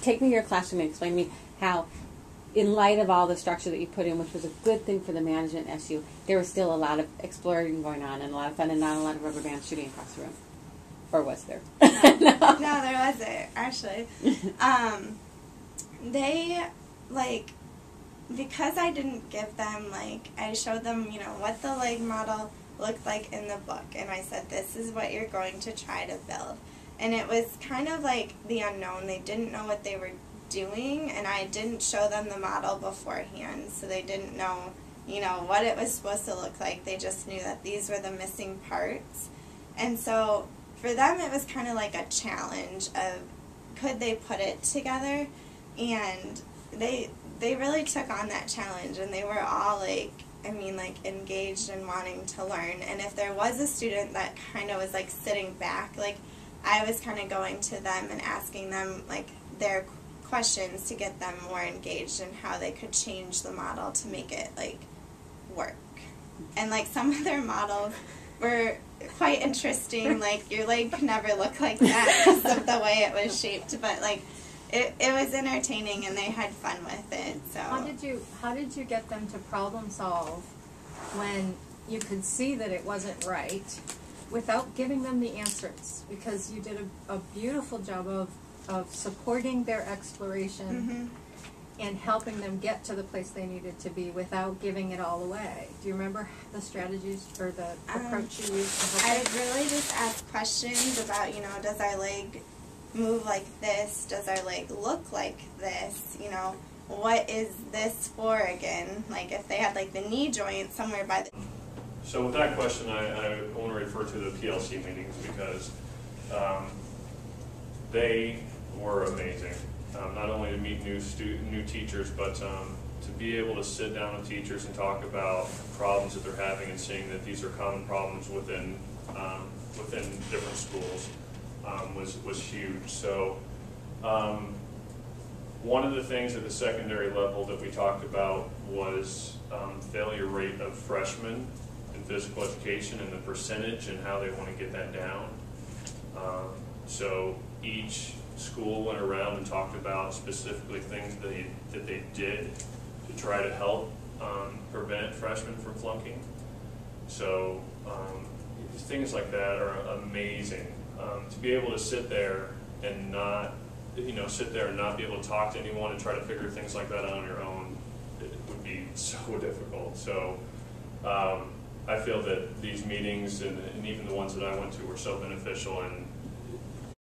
take me to your classroom and explain to me how, in light of all the structure that you put in, which was a good thing for the management SU, there was still a lot of exploring going on and a lot of fun and not a lot of rubber bands shooting across the room. Or was there? No, there wasn't, actually. They, like, because I didn't give them, like, I showed them, you know, what the leg model looked like in the book, and I said, this is what you're going to try to build. And it was kind of like the unknown. They didn't know what they were doing, and I didn't show them the model beforehand, so they didn't know, you know, what it was supposed to look like. They just knew that these were the missing parts. And so for them it was kind of like a challenge of could they put it together, and they really took on that challenge, and they were all like, I mean, like, engaged and wanting to learn. And if there was a student that kind of was like sitting back, like, I was kind of going to them and asking them like their questions to get them more engaged in how they could change the model to make it like work. And like some of their models were quite interesting, like your leg could never look like that because of the way it was shaped, but like it was entertaining and they had fun with it. So how did you get them to problem solve when you could see that it wasn't right without giving them the answers? Because you did a beautiful job of supporting their exploration and helping them get to the place they needed to be without giving it all away. Do you remember the strategies or the approach you used to help them? I really just asked questions about, you know, does our leg move like this? Does our leg look like this? You know, what is this for again? Like if they had like the knee joint somewhere by the... So with that question, I want to refer to the PLC meetings because they were amazing. Not only to meet new teachers, but to be able to sit down with teachers and talk about problems that they're having and seeing that these are common problems within different schools was huge. So one of the things at the secondary level that we talked about was failure rate of freshmen in physical education and the percentage and how they want to get that down. So each school went around and talked about specifically things that they did to try to help prevent freshmen from flunking. So things like that are amazing. To be able to sit there and not, sit there and not be able to talk to anyone and try to figure things like that out on your own, it would be so difficult. So I feel that these meetings and even the ones that I went to were so beneficial, and